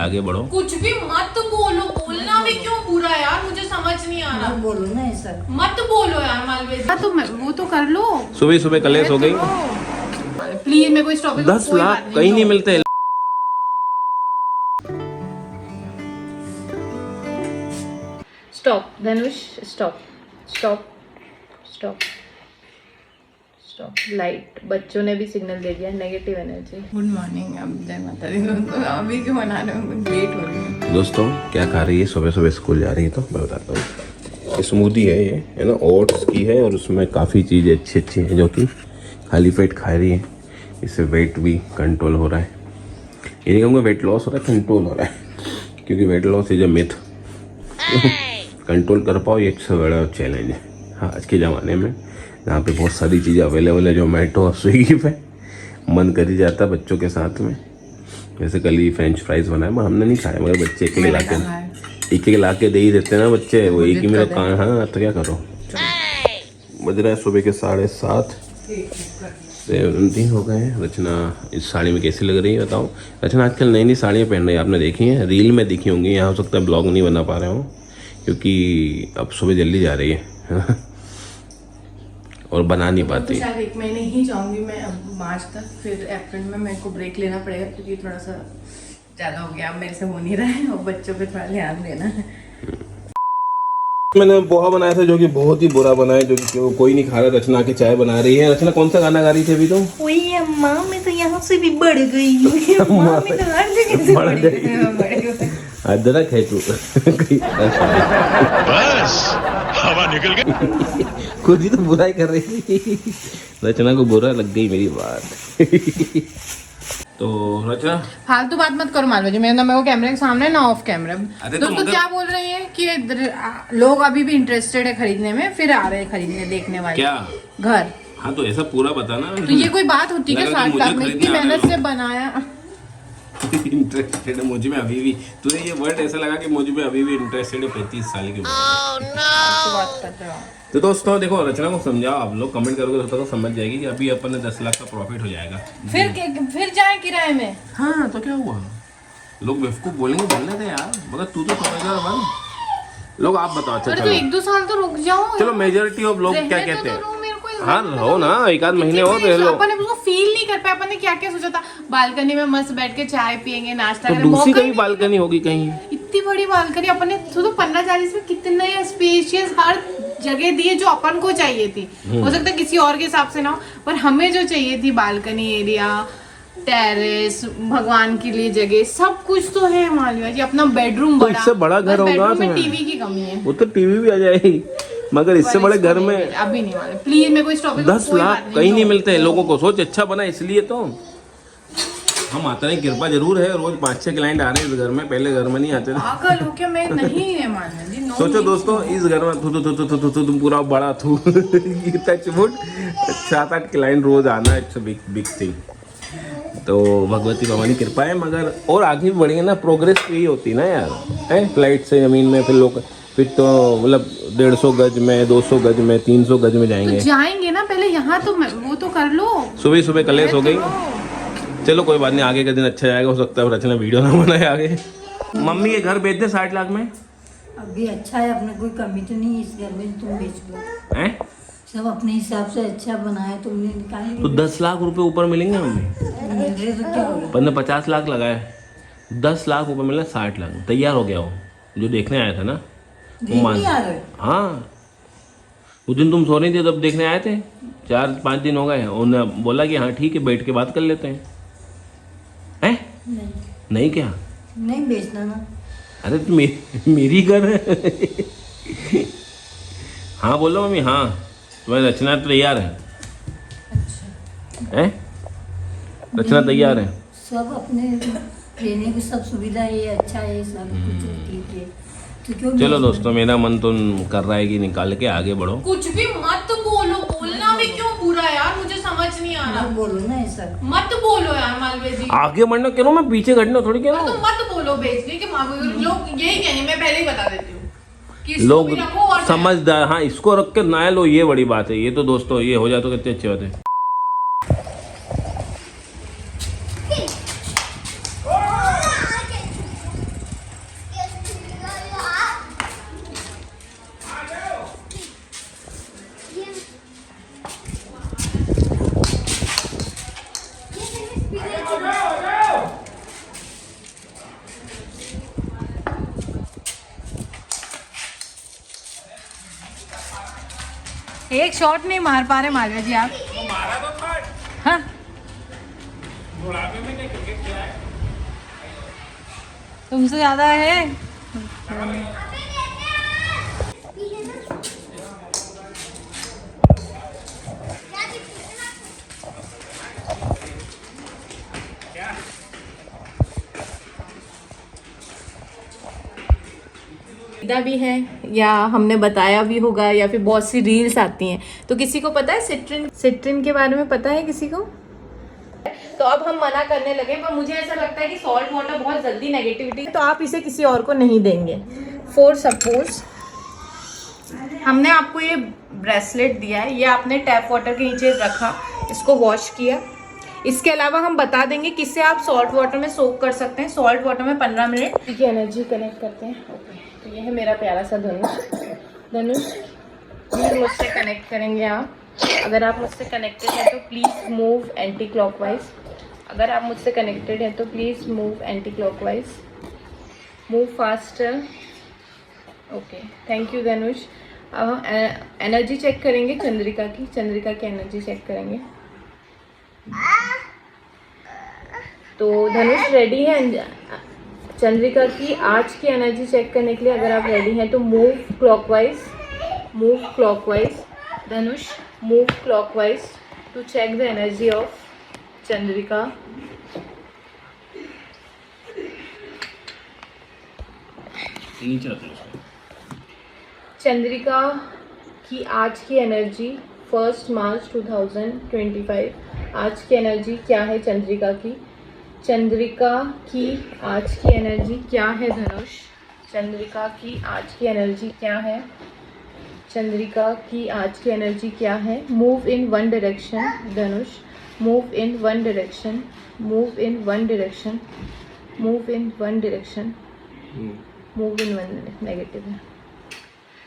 आगे बढ़ो। कुछ भी मत बोलो, बोलना भी क्यों बुरा यार, मुझे समझ नहीं आ रहा। बोलो ना ऐसा मत बोलो यार मालवीय जी। तो वो तो कर लो। सुबह सुबह कलेश हो गई। प्लीज मेरे को इस टॉपिक 10 लाख कहीं नहीं मिलते। Stop Dhanush, stop stop stop stop. Light, बच्चों ने भी सिग्नल दे दिया नेगेटिव एनर्जी। गुड मॉर्निंग, अब जय माता दी। तो अभी क्यों बना रहे हो, लेट हो रही है। दोस्तों क्या खा रही है, सुबह सुबह स्कूल जा रही है तो मैं बताता हूँ। स्मूदी है ये, है ना, ओट्स की है और उसमें काफ़ी चीज़ें अच्छी अच्छी हैं जो कि खाली पेट खा रही है। इससे वेट भी कंट्रोल हो रहा है। ये नहीं कहूँगा वेट लॉस हो रहा है, कंट्रोल हो रहा है, क्योंकि weight loss is a myth. Control कर पाओ ये सबसे बड़ा चैलेंज है। हाँ, आज के ज़माने में जहाँ पे बहुत सारी चीज़ें अवेलेबल है, जोमेटो और स्विगी पे, मन कर ही जाता है बच्चों के साथ में। वैसे कल ही फ्रेंच फ्राइज बनाए, मगर हमने नहीं खाए, मगर बच्चे एक ला के दे ही देते हैं ना बच्चे, वो एक ही मेरा काम। हाँ तो क्या करो, बज रहा है सुबह के 7:30 हो गए हैं। रचना इस साड़ी में कैसी लग रही है बताओ। रचना आजकल नई नई साड़ियाँ पहन रही है, आपने देखी हैं, रील में दिखी होंगी। यहाँ हो सकता है ब्लॉग नहीं बना पा रहे हो क्योंकि अब सुबह जल्दी जा रही है और बना नहीं पाती। तो शायद 1 महीने ही जाऊंगी मैं अब, मार्च तक। फिर अप्रैल में मेरे को ब्रेक लेना पड़ेगा क्योंकि थोड़ा सा ज़्यादा हो गया, अब मेरे से हो नहीं रहा है और बच्चों पे थोड़ा ध्यान देना है। मैंने पोहा बनाया था जो कि बहुत ही बुरा बना है, जो कि कोई नहीं खा रहा। रचना के चाय बना रही है। रचना कौन सा गाना गा रही थी अभी तो? ओए अम्मा मैं तो यहाँ से भी बढ़ गई हूँ। अम्मा मैं तो हर जगह से बढ़ गई। अदरक है तू। बस हवा निकल गई। खुद ही तो बुरा ही कर रही थी। रचना को बुरा लग गई मेरी बात। तो रचना फालतू बात मत करो मालवीय जी, मेरे को कैमरे के सामने ना ऑफ कैमरा। अरे तो मगर... क्या बोल रही है कि लोग अभी भी इंटरेस्टेड है खरीदने में, फिर आ रहे हैं खरीदने, देखने वाले क्या घर। हाँ तो ऐसा पूरा बताना। तो ये कोई बात होती है? 60 लाख में इतनी मेहनत से बनाया। इंटरेस्टेड है मुझ में अभी भी। तुझे ये वर्ड ऐसा लगा कि मुझ में अभी भी इंटरेस्टेड है 35 साल के बाद। तो दोस्तों देखो, रचना को समझाओ, आप लोग कमेंट करोगे तो समझ जाएगी कि अभी अपन ने 10 लाख का प्रॉफिट हो जाएगा। फिर जाए किराए में। हाँ तो क्या हुआ, लोग बेवकूफ बोलेंगे, बोलने दे यार, मगर तू तो समझदार बन। लोग आप बताओ। अच्छा तो 1-2 साल तो रुक जाओ। चलो मेजोरिटी ऑफ लोग क्या कहते हैं, हाँ रहो ना, एक आध महीने और रह लो। अपन उसको फील नहीं कर पाए। अपन ने क्या क्या सोचा था, बालकनी में मस्त बैठ के चाय पियेंगे, नाश्ता तो करेंगे। दूसरी कहीं बालकनी होगी कहीं, इतनी बड़ी बालकनी अपन ने तो 15-40 में कितने स्पेशियस हर जगह दी है जो अपन को चाहिए थी। हो सकता है किसी और के हिसाब से ना हो, पर हमें जो चाहिए थी, बालकनी एरिया, टेरेस, भगवान के लिए जगह, सब कुछ तो है मालवीय जी। अपना बेडरूम बड़ा, इससे बड़ा घर होगा। बेडरूम में टीवी की कमी है। वो तो टीवी भी आ जाएगी, मगर इससे बड़े घर में अभी नहीं मालूम। प्लीज मेरे को इस टॉपिक 10 लाख कहीं नहीं मिलते लोगों को। सोच अच्छा बना, इसलिए तो हम माता की कृपा जरूर है, रोज 5-6 क्लाइंट आ रहे हैं इस घर में, पहले घर में नहीं आते थे। पागल हो क्या? मैं नहीं है मालवीय जी। सोचो दोस्तों, इस घर में तुम पूरा बड़ा थू टचवुड 7-8 क्लाइंट रोज आना, इट्स अ बिग थिंग। तो भगवती भवानी कृपा है, मगर और आगे भी बढ़ेंगे ना, प्रोग्रेस तो यही होती ना यार, है फ्लाइट से जमीन में, फिर लोग फिर तो मतलब 150 गज में, 200 गज में, 300 गज में जाएंगे। तो जाएंगे ना, पहले यहाँ तो वो तो कर लो। सुबह सुबह कलेश हो गई। चलो कोई बात नहीं, आगे का दिन अच्छा जाएगा। हो सकता है रचना वीडियो ना बनाए आगे। मम्मी ये घर बेच दे 60 लाख में। अभी अच्छा है, अपने कोई कमी तो नहीं इस घर में, तुम बेच लो। हैं? सब अपने हिसाब से अच्छा बनाया तुमने, निकाले तो 10 लाख रुपए ऊपर मिलेंगे मम्मी। मिल रहे तो क्या होगा। पर ने 50 लाख लगाए, 10 लाख ऊपर मिला, 60 लाख तैयार हो गया। वो जो देखने आया था ना, वो मान, हाँ उस दिन तुम सो रही थी तब देखने आए थे, 4-5 दिन हो गए। उन्होंने बोला कि हाँ ठीक है, बैठ के बात कर लेते हैं। हैं? नहीं क्या? नहीं बेचना ना। अरे तो मेरी घर है। हाँ बोलो मम्मी, हाँ तुम्हारी रचना तैयार है। हैं? रचना तैयार है। सब अपने रहने की सब सुविधा है, अच्छा है, सब कुछ ठीक है। तो क्यों चलो दोस्तों, मेरा मन तो कर रहा है कि निकाल के आगे बढ़ो। कुछ भी मत बोलो, बोलना भी क्यों बुरा यार, मुझे समझ नहीं आ रहा। बोलो ना ऐसा मत बोलो यार मालवीय जी। आगे बढ़ना कह रहा हूँ मैं, पीछे घटना थोड़ी कह रहा तो हूँ। मत बोलो बेचने के। लोग यही कहेंगे, मैं पहले ही बता देती हूँ कि इसको लोग भी रखो और समझदार, हाँ इसको रख के ना लो, ये बड़ी बात है। ये तो दोस्तों ये हो जाए तो कितनी अच्छी बात है। एक शॉट नहीं मार पा रहे मालवीय जी आप। हाँ तुमसे ज्यादा है। भी है या हमने बताया भी होगा या फिर बहुत सी रील्स आती हैं। तो किसी को पता है सिट्रिन के बारे में पता है किसी को? तो अब हम मना करने लगे, पर मुझे ऐसा लगता है कि सॉल्ट वाटर बहुत जल्दी नेगेटिविटी, तो आप इसे किसी और को नहीं देंगे। फॉर सपोज हमने आपको ये ब्रेसलेट दिया है, ये आपने टैप वाटर के नीचे रखा, इसको वॉश किया। इसके अलावा हम बता देंगे किससे आप सॉल्ट वाटर में सोक कर सकते हैं। सॉल्ट वाटर में 15 मिनट की एनर्जी कनेक्ट करते हैं। तो ये है मेरा प्यारा सा धनुष मुझसे कनेक्ट करेंगे आप। अगर आप मुझसे कनेक्टेड हैं तो प्लीज़ मूव एंटी क्लॉकवाइज। अगर आप मुझसे कनेक्टेड हैं तो please move anti clockwise, move faster. Okay, thank you Dhanush. अब हम एनर्जी चेक करेंगे चंद्रिका की एनर्जी चेक करेंगे। तो धनुष रेडी है चंद्रिका की आज की एनर्जी चेक करने के लिए। अगर आप रेडी हैं तो move clockwise Dhanush, move clockwise to check the energy of Chandrika. Chandrika की आज की एनर्जी 1 मार्च 2025। आज की एनर्जी क्या है चंद्रिका की? चंद्रिका की आज की एनर्जी क्या है धनुष? चंद्रिका की आज की एनर्जी क्या है? चंद्रिका की आज की एनर्जी क्या है? Move in one direction Dhanush, move in one direction, move in one direction, move in one direction, move in one. Negative है।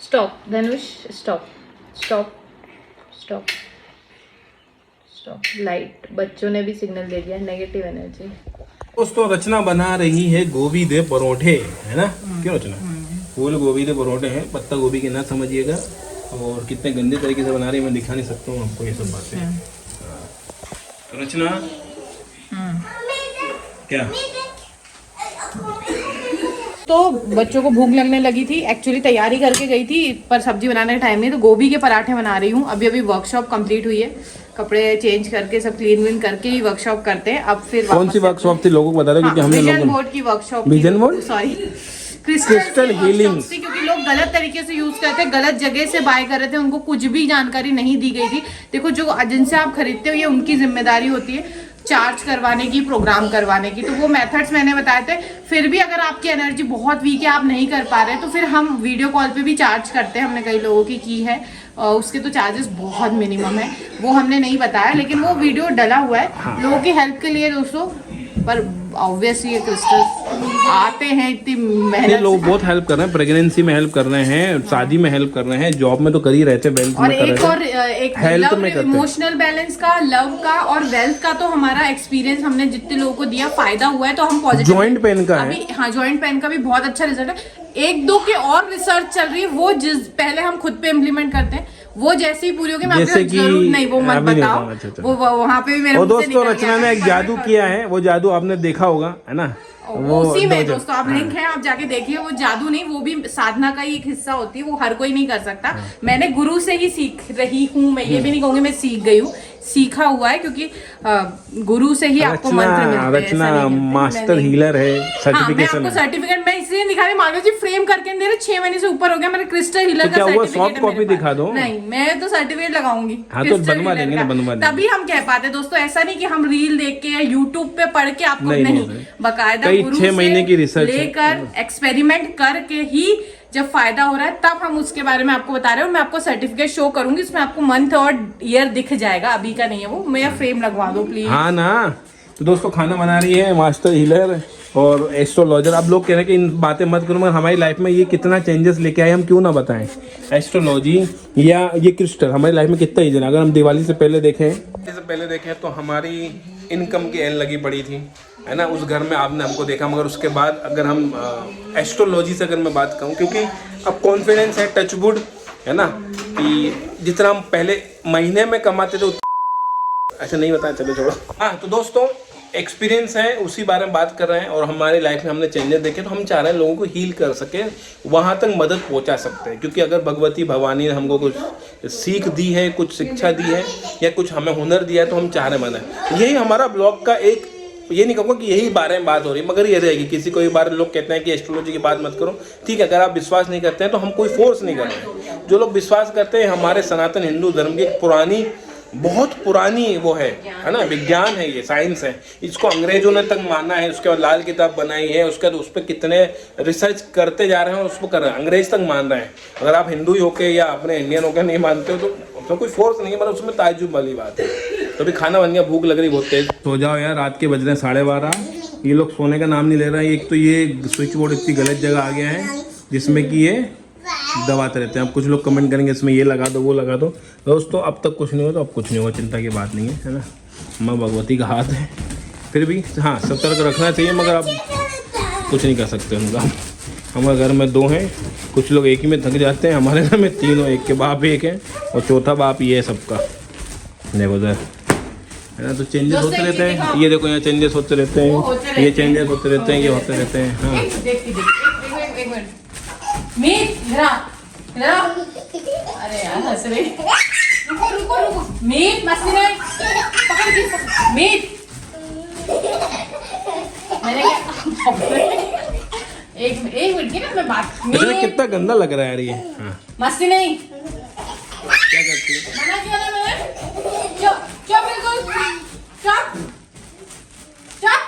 Stop Dhanush, stop stop stop stop. Light बच्चों ने भी सिग्नल दे दिया, नेगेटिव एनर्जी। दोस्तों रचना बना रही है गोभी दे परोठे, है ना? क्यों रचना? फूल गोभी दे परोठे हैं, पत्ता गोभी के ना समझिएगा। और कितने गंदे तरीके से बना रही है मैं दिखा नहीं सकता हूँ आपको ये सब बातें। तो रचना क्या तो बच्चों को भूख लगने लगी थी, एक्चुअली तैयारी करके गई थी पर सब्जी बनाने का टाइम नहीं, तो गोभी के पराठे बना रही हूँ। अभी वर्कशॉप कंप्लीट हुई है, कपड़े चेंज करके सब क्लीन विन करके ही वर्कशॉप करते हैं। अब फिर कौन सी वर्कशॉप थी लोगों को बता दो, क्योंकि हमने विजन बोर्ड की workshop, vision board, sorry crystal healing, क्योंकि लोग गलत तरीके से यूज करते हैं, गलत जगह से बाय कर रहे थे, उनको कुछ भी जानकारी नहीं दी गई थी। देखो जो जिनसे आप खरीदते हो ये उनकी जिम्मेदारी होती है चार्ज करवाने की, प्रोग्राम करवाने की। तो वो मेथड्स मैंने बताए थे। फिर भी अगर आपकी एनर्जी बहुत वीक है, आप नहीं कर पा रहे, तो फिर हम वीडियो कॉल पे भी चार्ज करते हैं। हमने कई लोगों की है, उसके तो चार्जेस बहुत मिनिमम है, वो हमने नहीं बताया, लेकिन वो वीडियो डला हुआ है लोगों की हेल्प के लिए दोस्तों। पर ऑब्वियसली ये क्रिस्टल आते हैं, इतनी मेहनत, लोग बहुत हेल्प कर रहे हैं, प्रेगनेंसी में हेल्प कर रहे हैं, शादी में हेल्प कर रहे हैं, जॉब में तो कर ही रहे थे, वेल्थ में कर रहे थे, एक हेल्थ में करते हैं। इमोशनल बैलेंस का, लव का और वेल्थ का तो हमारा एक्सपीरियंस हमने जितने लोगों को दिया, फायदा हुआ है, तो हम पॉजिटिव। जॉइंट पेन का है, हाँ जॉइंट पेन का भी बहुत अच्छा रिजल्ट है। 1-2 के और रिसर्च चल रही है, वो पहले हम खुद पे इम्प्लीमेंट करते हैं, वो जैसे ही पूरी होगी मैं जैसे कि नहीं वो मत बताओ। वो वहाँ पे भी मेरे दोस्तों रचना ने एक जादू किया है, वो जादू आपने देखा होगा, है ना? वो उसी में दोस्तों आप लिंक है, आप जाके देखिए। वो जादू नहीं, वो भी साधना का ही एक हिस्सा होती है, वो हर कोई नहीं कर सकता। मैंने गुरु से ही सीख रही हूँ, मैं ये भी नहीं कहूँगी मैं सीख गई हूँ, सीखा हुआ है, क्योंकि गुरु से ही आपको मंत्र मिलते हैं। रचना मास्टर हीलर है, सर्टिफिकेशन मैं आपको सर्टिफिकेट मैं इसलिए दिखा रही, मालवीय जी फ्रेम करके दे रहे, 6 महीने से ऊपर हो गया, मेरे क्रिस्टल हीलर का सर्टिफिकेट। सॉफ्ट कॉपी दिखा दो। नहीं, मैं तो सर्टिफिकेट लगाऊंगी। हाँ तो बनवा देंगे ना, बनवा देंगे, तभी हम कह पाते दोस्तों। ऐसा नहीं कि हम रील देख के या यूट्यूब पे पढ़ के आपको नहीं, बकायदा 6 महीने की रिसर्च लेकर एक्सपेरिमेंट करके ही जब फायदा हो रहा है तब हम उसके बारे में आपको बता रहे हैं। और मैं आपको सर्टिफिकेट शो करूंगी, उसमें आपको मंथ और ईयर दिख जाएगा, अभी का नहीं है वो। मेरा फ्रेम लगवा दो प्लीज। हाँ ना। तो दोस्तों खाना बना रही है मास्टर हीलर और एस्ट्रोलॉजर। अब लोग कह रहे हैं कि इन बातें मत करो, मगर हमारी लाइफ में ये कितना चेंजेस लेके आए हम क्यों ना बताएं। एस्ट्रोलॉजी या ये क्रिस्टल हमारी लाइफ में कितना ईजी है। अगर हम दिवाली से पहले देखें तो हमारी इनकम की एन लगी पड़ी थी, है ना? उस घर में आपने हमको देखा। मगर उसके बाद अगर हम एस्ट्रोलॉजी से अगर मैं बात करूं, क्योंकि अब कॉन्फिडेंस है, टचवुड है ना, कि जितना हम पहले महीने में कमाते थे ऐसा नहीं बताया, चलो छोड़ो। हाँ तो दोस्तों एक्सपीरियंस है, उसी बारे में बात कर रहे हैं, और हमारी लाइफ में हमने चेंजेस देखे, तो हम चाह रहे हैं लोगों को हील कर सके, वहाँ तक मदद पहुँचा सकते हैं। क्योंकि अगर भगवती भवानी ने हमको कुछ सीख दी है, कुछ शिक्षा दी है, या कुछ हमें हुनर दिया है, तो हम चाह रहे हैं मदद। यही हमारा ब्लॉग का एक, ये नहीं कहूँगा कि यही बारे में बात हो रही है, मगर ये रहेगी। किसी को एक बार लोग कहते हैं कि एस्ट्रोलॉजी की बात मत करो, ठीक है, अगर आप विश्वास नहीं करते हैं तो हम कोई फोर्स नहीं कर रहे हैं। जो लोग विश्वास करते हैं, हमारे सनातन हिंदू धर्म की एक पुरानी, बहुत पुरानी वो है ना, विज्ञान है, ये साइंस है। इसको अंग्रेजों ने तक माना है, उसके बाद लाल किताब बनाई है, उसके बाद उस पर कितने रिसर्च करते जा रहे हैं और उसको कर रहे हैं, अंग्रेज तक मान रहे हैं। अगर आप हिंदू ही होके या अपने इंडियन होके नहीं मानते हो तो उसमें कोई फोर्स नहीं है, मतलब उसमें ताज्जुब वाली बात है। तो अभी खाना बन गया, भूख लग रही बहुत तेज। सो जाओ यार, रात के बज रहे हैं 12:30। ये लोग सोने का नाम नहीं ले रहा है। एक तो ये स्विच बोर्ड इतनी गलत जगह आ गया है जिसमें कि ये दबाते रहते हैं। अब कुछ लोग कमेंट करेंगे इसमें ये लगा दो, वो लगा दो। दोस्तों अब तक कुछ नहीं हुआ तो अब कुछ नहीं होगा, चिंता की बात नहीं है ना। माँ भगवती का हाथ है, फिर भी हाँ सतर्क रखना चाहिए, मगर आप कुछ नहीं कर सकते उनका। हमारे घर में 2 हैं, कुछ लोग एक ही में थक जाते हैं, हमारे घर में 3 हो, एक के बाप एक है और चौथा बाप ये है सबका। देखो सर, है ना, तो चेंजेस होते रहते हैं। ये देखो यहाँ चेंजेस होते रहते हैं, ये चेंजेस होते रहते हैं, ये होते रहते हैं। हाँ मीत इधर आओ। अरे यार हंस रही। रुको रुको रुको, मीत मस्ती नहीं, पकड़ के मीत। मैंने एक मिनट की ना मैं बात। कितना गंदा लग रहा है यार ये। हाँ मस्ती नहीं, क्या करती है? मना किया ना मैंने। चुप चुप, बिल्कुल चुप चुप।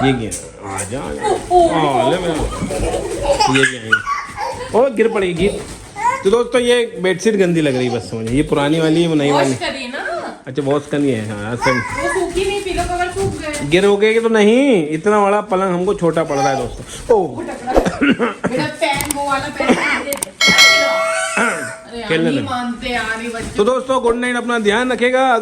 ये क्या, आजा ले मेरा, ये क्या है? ओ गिर पड़ेगी गिर। तो दोस्तों ये बेडशीट गंदी लग रही है, बस समझिए, ये पुरानी वाली है, वो नई वाली। करिए ना। अच्छा वॉश करनी है। हाँ सही। वो सूखी नहीं, पिलो कवर सूख गए। गिर हो गए तो नहीं, इतना बड़ा पलंग हमको छोटा पड़ रहा है दोस्तों। ओ मेरा पैन, वो वाला पैन। अरे यार नहीं मानते यार ये बच्चे। तो दोस्तों गुड नाइट, अपना ध्यान रखेगा।